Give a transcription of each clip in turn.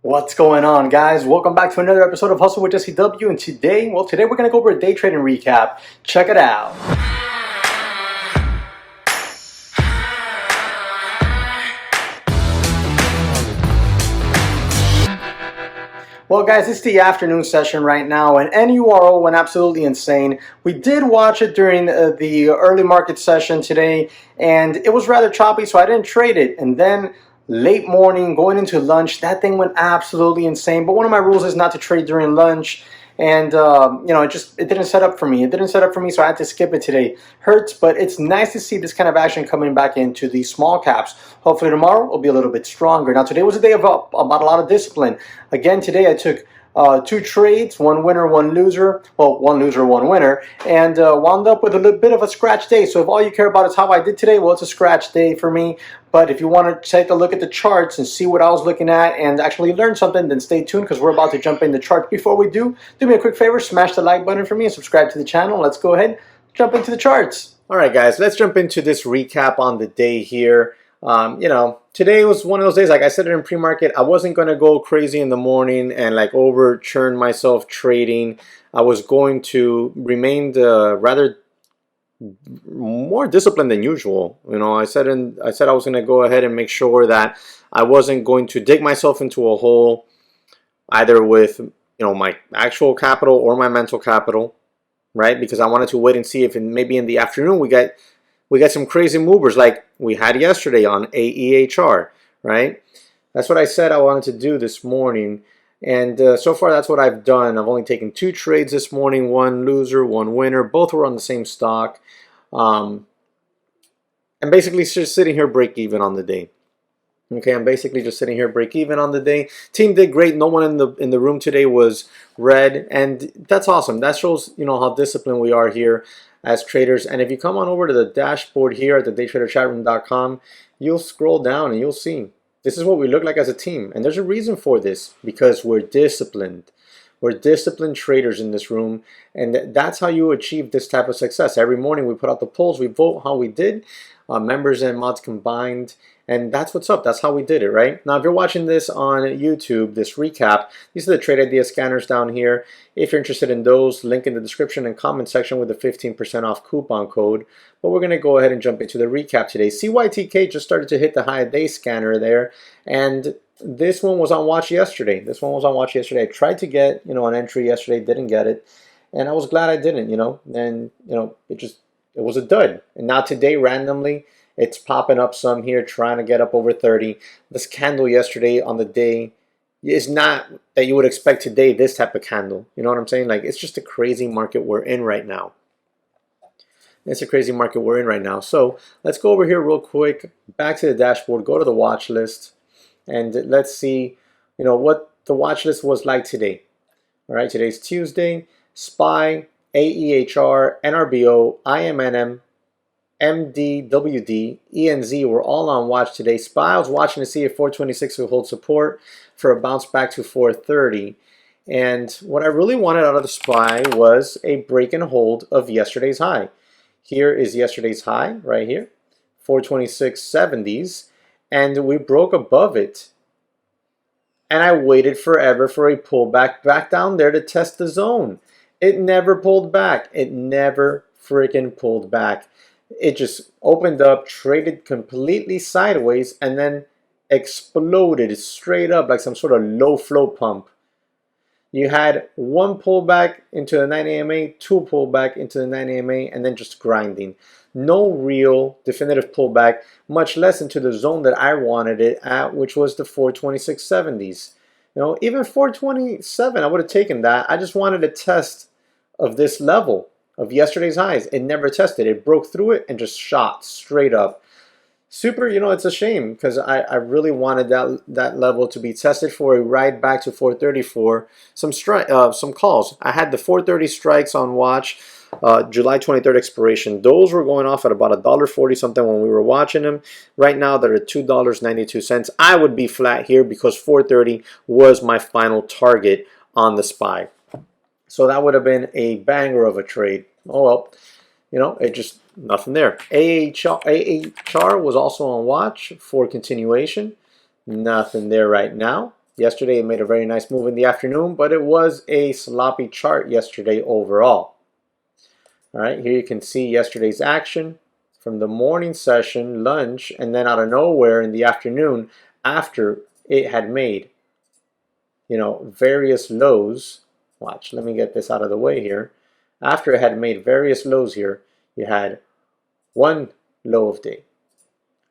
What's going on, guys? Welcome back to another episode of Hustle with JesseW. And today we're going to go over a day trading recap. Check it out. Well, guys, it's the afternoon session right now, and NURO went absolutely insane. We did watch it during the early market session today, and it was rather choppy, so I didn't trade it. And then late morning, going into lunch, that thing went absolutely insane. But one of my rules is not to trade during lunch. And it didn't set up for me. It didn't set up for me, so I had to skip it today. Hurts, but it's nice to see this kind of action coming back into the small caps. Hopefully tomorrow will be a little bit stronger. Now today was a day of about a lot of discipline. Again, today I took two trades, one winner, one loser. Well, one loser, one winner, and wound up with a little bit of a scratch day. So if all you care about is how I did today, well, it's a scratch day for me. But if you want to take a look at the charts and see what I was looking at and actually learn something, then stay tuned because we're about to jump in the charts. Before we do me a quick favor, smash the like button for me and subscribe to the channel. Let's go ahead, jump into the charts. All right, guys, let's jump into this recap on the day here. Today was one of those days, like I said it in pre-market, I wasn't going to go crazy in the morning and like over churn myself trading. I was going to remain rather more disciplined than usual. I said I was going to go ahead and make sure that I wasn't going to dig myself into a hole either with my actual capital or my mental capital, right? Because I wanted to wait and see if maybe in the afternoon we get some crazy movers like we had yesterday on AEHR, right? That's what I said I wanted to do this morning. And so far, that's what I've done. I've only taken two trades this morning, one loser, one winner. Both were on the same stock. And basically just sitting here break even on the day. Okay, I'm basically just sitting here break even on the day. Team did great. No one in the room today was red. And that's awesome. That shows, how disciplined we are here as traders. And if you come on over to the dashboard here at the daytraderchatroom.com, you'll scroll down and you'll see this is what we look like as a team. And there's a reason for this, because we're disciplined. We're disciplined traders in this room, and that's how you achieve this type of success. Every morning we put out the polls, we vote how we did, members and mods combined, and that's what's up. That's how we did it, right? Now, if you're watching this on YouTube, this recap, these are the trade idea scanners down here. If you're interested in those, link in the description and comment section with a 15% off coupon code. But we're going to go ahead and jump into the recap today. CYTK just started to hit the high day scanner there, and this one was on watch yesterday. I tried to get, an entry yesterday, didn't get it. And I was glad I didn't, and, it was a dud. And now today, randomly, it's popping up some here, trying to get up over 30. This candle yesterday on the day is not that you would expect today, this type of candle. You know what I'm saying? Like, it's just a crazy market we're in right now. It's a crazy market we're in right now. So let's go over here real quick, back to the dashboard, go to the watch list, and let's see, what the watch list was like today. All right, today's Tuesday. SPY, AEHR, NRBO, IMNM, MDWD, ENZ were all on watch today. SPY, I was watching to see if 426 would hold support for a bounce back to 430. And what I really wanted out of the SPY was a break and hold of yesterday's high. Here is yesterday's high right here, 426.70s, and we broke above it. And I waited forever for a pullback back down there to test the zone. It never pulled back. It never freaking pulled back. It just opened up, traded completely sideways, and then exploded straight up like some sort of low flow pump. You had one pullback into the 9 AMA, two pullback into the 9 AMA, and then just grinding. No real definitive pullback, much less into the zone that I wanted it at, which was the 426.70s. Even 427, I would have taken that. I just wanted a test of this level of yesterday's highs. It never tested. It broke through it and just shot straight up. Super, it's a shame because I really wanted that level to be tested for a ride back to 434. Some calls. I had the 430 strikes on watch, July 23rd expiration. Those were going off at about $1.40 something when we were watching them. Right now they're at $2.92. I would be flat here because 430 was my final target on the SPY. So that would have been a banger of a trade. Oh well, it just nothing there. AHR was also on watch for continuation. Nothing there right now. Yesterday it made a very nice move in the afternoon, but it was a sloppy chart yesterday overall. All right, here you can see yesterday's action from the morning session, lunch, and then out of nowhere in the afternoon after it had made, various lows. Watch, let me get this out of the way here. After it had made various lows here, you had one low of day,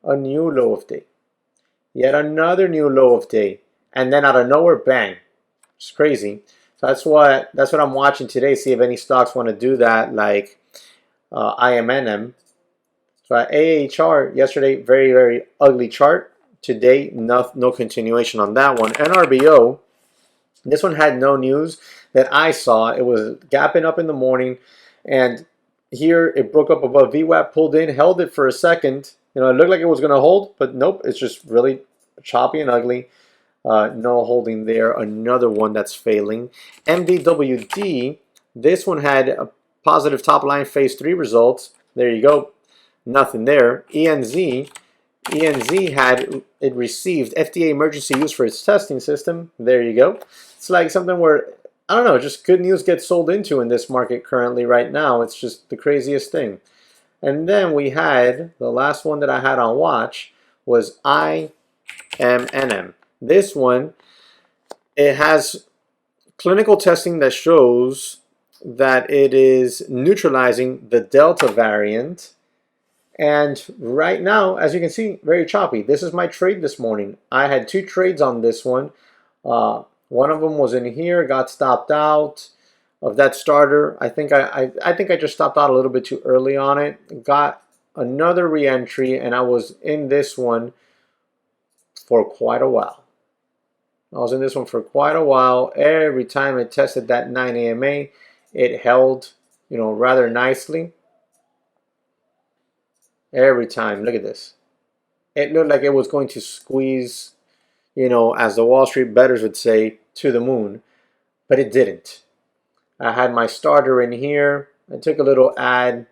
a new low of day, yet another new low of day, and then out of nowhere, bang. It's crazy. So that's what I'm watching today. See if any stocks want to do that, like IMNM. So at AHR yesterday, very very ugly chart. Today, no continuation on that one. NRBO. This one had no news that I saw. It was gapping up in the morning, and here it broke up above VWAP, pulled in, held it for a second. It looked like it was going to hold, but nope. It's just really choppy and ugly. No holding there. Another one that's failing. MDWD. This one had a positive top line phase 3 results. There you go. Nothing there. ENZ. ENZ had it received FDA emergency use for its testing system. There you go. It's like something where, I don't know, just good news gets sold into in this market currently right now. It's just the craziest thing. And then we had, the last one that I had on watch was IMNM. This one, it has clinical testing that shows that it is neutralizing the Delta variant. And right now, as you can see, very choppy. This is my trade this morning. I had 2 trades on this one. One of them was in here, got stopped out of that starter. I think I just stopped out a little bit too early on it. Got another re-entry, and I was in this one for quite a while. Every time it tested that 9 AMA, it held, rather nicely. Every time, look at this. It looked like it was going to squeeze, as the Wall Street bettors would say, to the moon, but it didn't. I had my starter in here. I took a little ad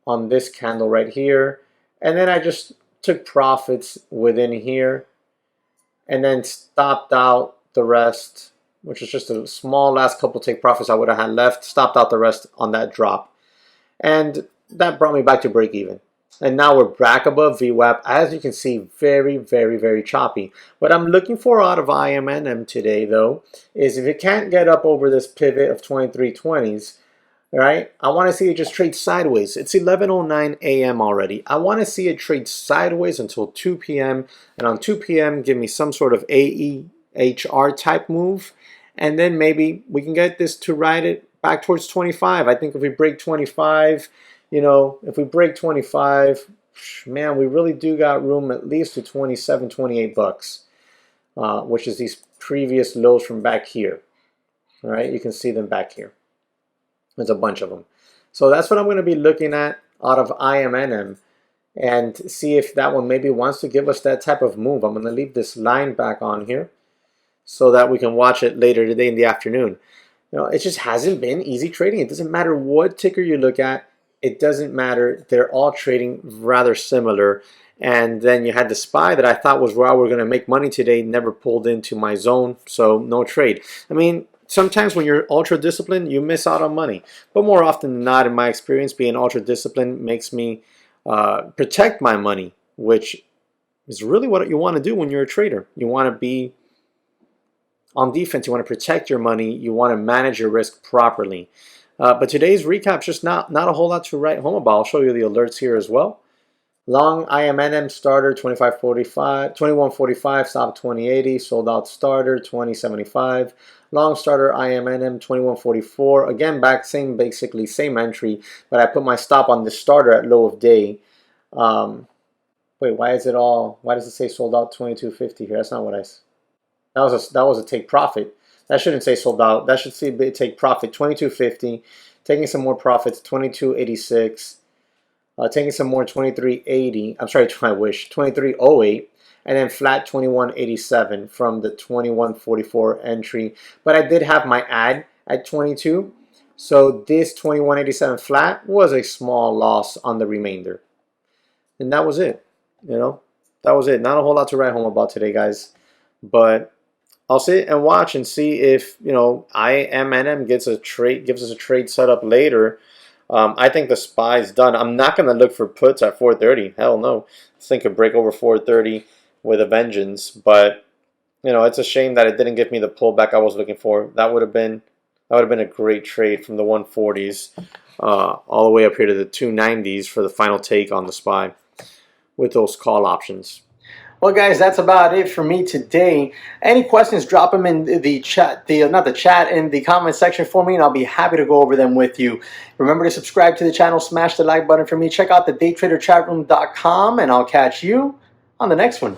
on this candle right here, and then I just took profits within here, and then stopped out the rest, which was just a small last couple take profits I would have had left. Stopped out the rest on that drop, and that brought me back to break even. And now we're back above VWAP. As you can see, very, very, very choppy. What I'm looking for out of IMNM today, though, is if it can't get up over this pivot of 2320s, right? I want to see it just trade sideways. It's 11:09 a.m. already. I want to see it trade sideways until 2 p.m. And on 2 p.m., give me some sort of AEHR type move. And then maybe we can get this to ride it back towards 25. I think if we break 25... if we break 25, man, we really do got room at least to 27, 28 bucks, which is these previous lows from back here. All right, you can see them back here. There's a bunch of them. So that's what I'm going to be looking at out of IMNM and see if that one maybe wants to give us that type of move. I'm going to leave this line back on here so that we can watch it later today in the afternoon. It just hasn't been easy trading. It doesn't matter what ticker you look at. It doesn't matter. They're all trading rather similar. And then you had the SPY that I thought was where we're going to make money today, never pulled into my zone, so no trade. I mean, sometimes when you're ultra disciplined, you miss out on money. But more often than not, in my experience, being ultra disciplined makes me protect my money, which is really what you want to do when you're a trader. You want to be on defense. You want to protect your money. You want to manage your risk properly. But today's recap is just not a whole lot to write home about. I'll show you the alerts here as well. Long IMNM starter 25.45, 21.45, stop 20.80, sold out starter 20.75. Long starter IMNM 21.44. Again, basically same entry, but I put my stop on the starter at low of day. Wait, why does it say sold out 22.50 here? That's not what that was a take profit. That shouldn't say sold out. That should say take profit 22.50. Taking some more profits 22.86. Taking some more 23.80. I'm sorry, I wish 23.08, and then flat 21.87 from the 21.44 entry. But I did have my ad at 22, so this 21.87 flat was a small loss on the remainder, and that was it. That was it. Not a whole lot to write home about today, guys, but I'll sit and watch and see if, you know, IMNM gives us a trade setup later. I think the SPY is done. I'm not going to look for puts at 430. Hell no. This thing could break over 430 with a vengeance. But, you know, it's a shame that it didn't give me the pullback I was looking for. That would have been a great trade from the 140s all the way up here to the 290s for the final take on the SPY with those call options. Well, guys, that's about it for me today. Any questions, drop them in the chat, not the chat, in the comment section for me, and I'll be happy to go over them with you. Remember to subscribe to the channel, smash the like button for me. Check out the daytraderchatroom.com, and I'll catch you on the next one.